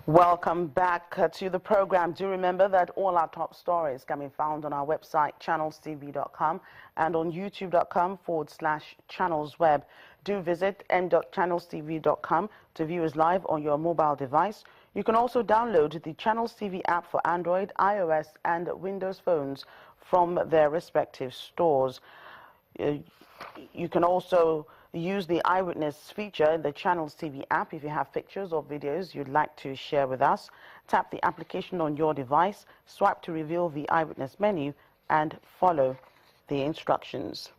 Welcome back to the program. Do remember that all our top stories can be found on our website, channelstv.com, and on youtube.com/channelsweb. Do visit m.channelstv.com to view us live on your mobile device. You can also download the Channels TV app for Android, iOS, and Windows phones from their respective stores. You can also use the Eyewitness feature in the Channels TV app if you have pictures or videos you'd like to share with us. Tap the application on your device, swipe to reveal the Eyewitness menu, and follow the instructions.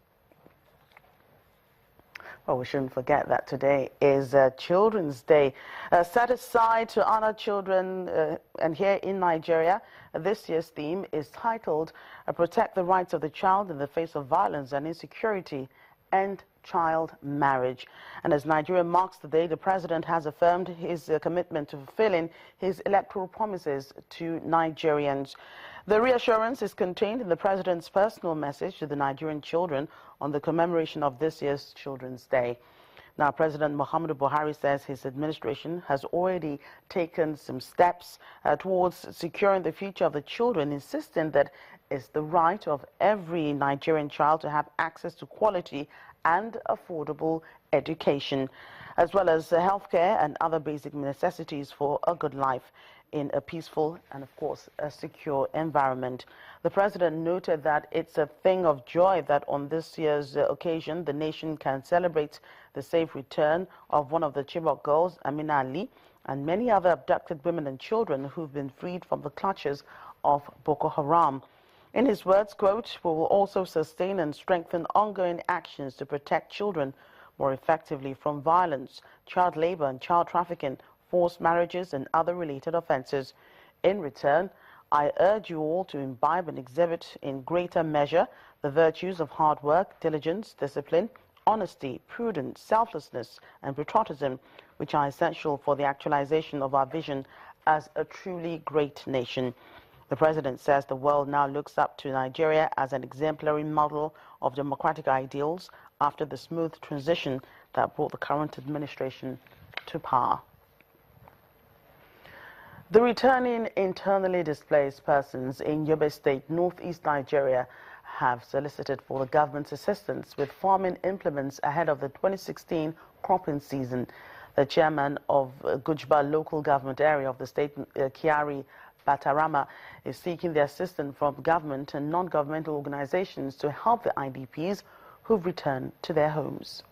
Well, we shouldn't forget that today is Children's Day, set aside to honor children. And here in Nigeria, this year's theme is titled Protect the Rights of the Child in the Face of Violence and Insecurity, End Child Marriage. And as Nigeria marks the day, the president has affirmed his commitment to fulfilling his electoral promises to Nigerians. The reassurance is contained in the president's personal message to the Nigerian children on the commemoration of this year's Children's Day. Now, President Muhammadu Buhari says his administration has already taken some steps towards securing the future of the children, insisting that it's the right of every Nigerian child to have access to quality and affordable education, as well as healthcare and other basic necessities for a good life in a peaceful and, of course, a secure environment. The president noted that it's a thing of joy that on this year's occasion, the nation can celebrate the safe return of one of the Chibok girls, Amina Ali, and many other abducted women and children who've been freed from the clutches of Boko Haram. In his words, quote, "We will also sustain and strengthen ongoing actions to protect children more effectively from violence, child labor and child trafficking, forced marriages and other related offenses. In return, I urge you all to imbibe and exhibit in greater measure the virtues of hard work, diligence, discipline, honesty, prudence, selflessness, and patriotism, which are essential for the actualization of our vision as a truly great nation." The president says the world now looks up to Nigeria as an exemplary model of democratic ideals after the smooth transition that brought the current administration to power. The returning internally displaced persons in Yobe State, northeast Nigeria, have solicited for the government's assistance with farming implements ahead of the 2016 cropping season. The chairman of Gujba local government area of the state, Kyari Batarama, is seeking the assistance from government and non-governmental organizations to help the IDPs who've returned to their homes.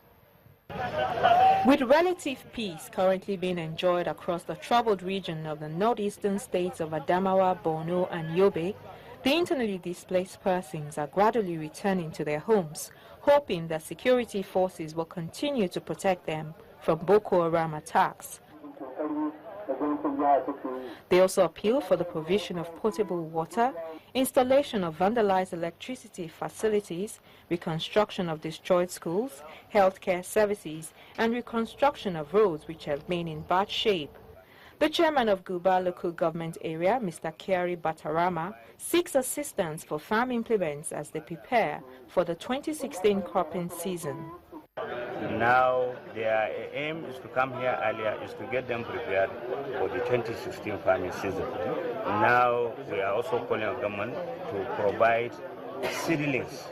With relative peace currently being enjoyed across the troubled region of the northeastern states of Adamawa, Borno and Yobe, the internally displaced persons are gradually returning to their homes, hoping that security forces will continue to protect them from Boko Haram attacks. They also appeal for the provision of potable water, installation of vandalized electricity facilities, reconstruction of destroyed schools, healthcare services, and reconstruction of roads which have been in bad shape. The chairman of Guba local government area, Mr. Kyari Batarama, seeks assistance for farm implements as they prepare for the 2016 cropping season. Now, their aim is to come here earlier, is to get them prepared for the 2016 farming season. Now, we are also calling on government to provide seedlings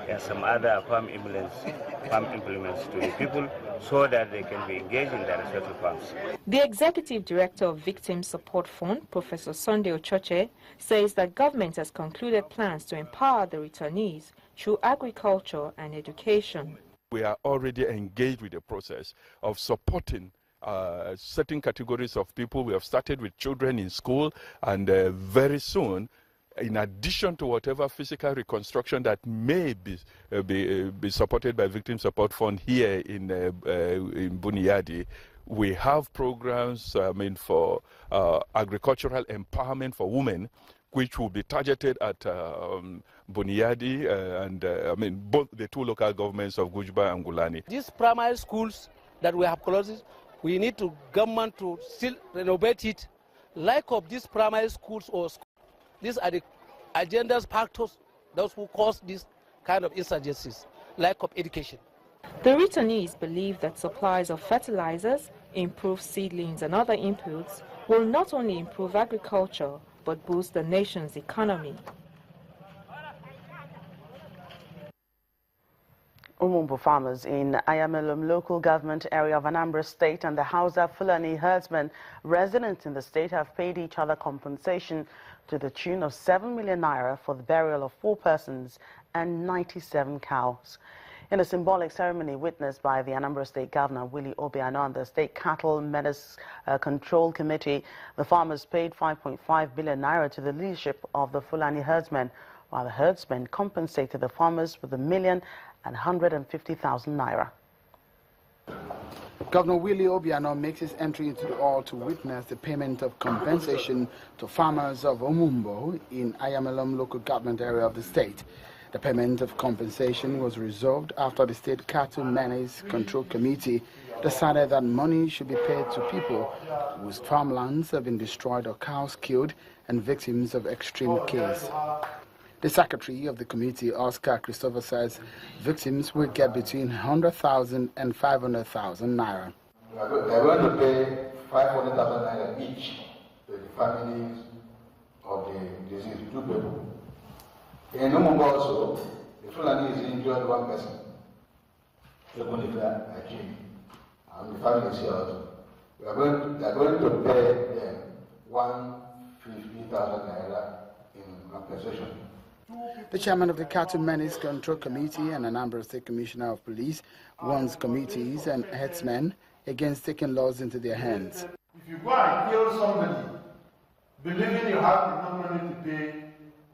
and some other farm implements to the people so that they can be engaged in their respective farms. The Executive Director of Victim Support Fund, Professor Sunday Ochoche, says that government has concluded plans to empower the returnees through agriculture and education. We are already engaged with the process of supporting certain categories of people. We have started with children in school, and very soon, in addition to whatever physical reconstruction that may be supported by Victim Support Fund here in Buniyadi, we have programs for agricultural empowerment for women, which will be targeted at Buniyadi and both the two local governments of Gujba and Gulani. These primary schools that we have closed, we need to government to still renovate it. Lack of these primary schools these are the agendas factors those who cause these kind of insurgencies. Lack of education. The returnees believe that supplies of fertilizers, improved seedlings and other inputs will not only improve agriculture but boost the nation's economy. Umumbo farmers in Ayamelum local government area of Anambra State and the Hausa Fulani herdsmen residents in the state have paid each other compensation to the tune of 7 million naira for the burial of 4 persons and 97 cows. In a symbolic ceremony witnessed by the Anambra State Governor Willie Obiano and the State Cattle Menace Control Committee, the farmers paid 5.5 billion naira to the leadership of the Fulani herdsmen, while the herdsmen compensated the farmers with 1,150,000 naira. Governor Willie Obiano makes his entry into the hall to witness the payment of compensation to farmers of Omumbo in Ayamelum local government area of the state. The payment of compensation was resolved after the State Cattle Menace Control Committee decided that money should be paid to people whose farmlands have been destroyed or cows killed and victims of extreme case. The secretary of the committee, Oscar Christopher, says victims will get between 100,000 and 500,000 naira. They are going to pay 500,000 naira each to the families of the deceased 2 people. In Umumbo also, the Fulani is injured 1 person. And the family is here also. They are going to pay them 150,000 naira in compensation. The chairman of the Cattle Menace Control Committee and Anambra State Commissioner of Police warns committees and herdsmen against taking laws into their hands. If you go and kill somebody, believing you have enough money to pay,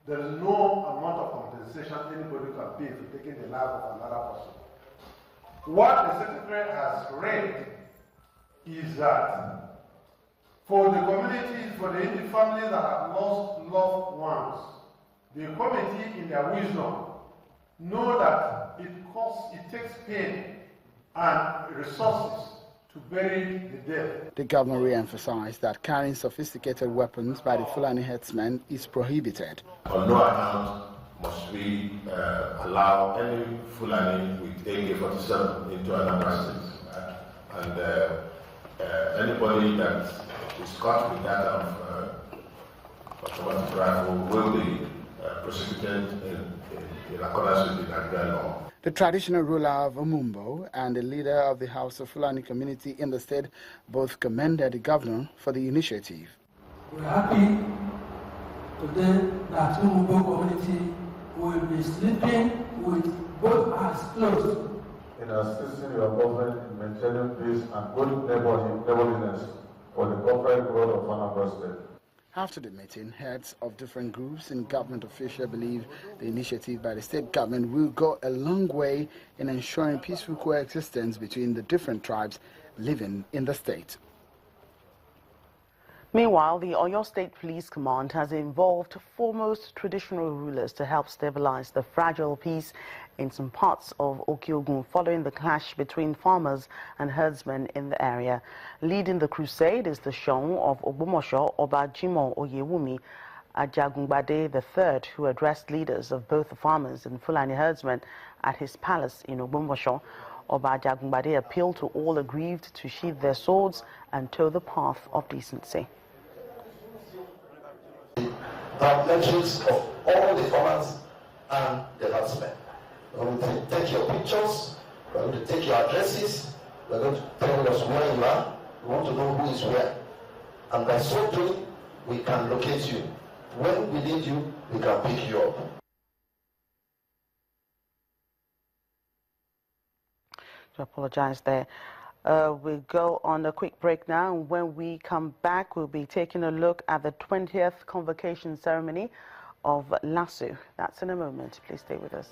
there is no amount of compensation anybody can pay for taking the life of another person. What the secretary has read is that for the communities, for the families that have lost loved ones, the committee, in their wisdom, know that it takes pain and resources to bury the dead. The governor re-emphasized that carrying sophisticated weapons by the Fulani herdsmen is prohibited. On no account must we allow any Fulani with AK-47 into another state. And anybody that is caught with that automatic rifle will be prosecuted in accordance with the Nigerian law. The traditional ruler of Omumbo and the leader of the House of Fulani community in the state both commended the governor for the initiative. We are happy today that Omumbo community will be sleeping with both eyes closed. In assisting your government in maintaining peace and good neighborliness for the corporate growth of Anambra State. After the meeting, heads of different groups and government officials believe the initiative by the state government will go a long way in ensuring peaceful coexistence between the different tribes living in the state. Meanwhile, the Oyo State Police Command has involved foremost traditional rulers to help stabilize the fragile peace in some parts of Okiogun following the clash between farmers and herdsmen in the area. Leading the crusade is the Shon of Ogbomosho, Oba Jimoh Oyewumi Ajagungbade III, who addressed leaders of both the farmers and Fulani herdsmen at his palace in Ogbomosho. Oba Ajagungbade appealed to all aggrieved to sheathe their swords and toe the path of decency. The metrics of all the farmers and the herdsmen. We're going to take your pictures, we're going to take your addresses, we're going to tell us where you are, we want to know who is where. And by so doing, we can locate you. When we need you, we can pick you up. I apologize there. We'll go on a quick break now. When we come back, we'll be taking a look at the 20th convocation ceremony of LASU. That's in a moment. Please stay with us.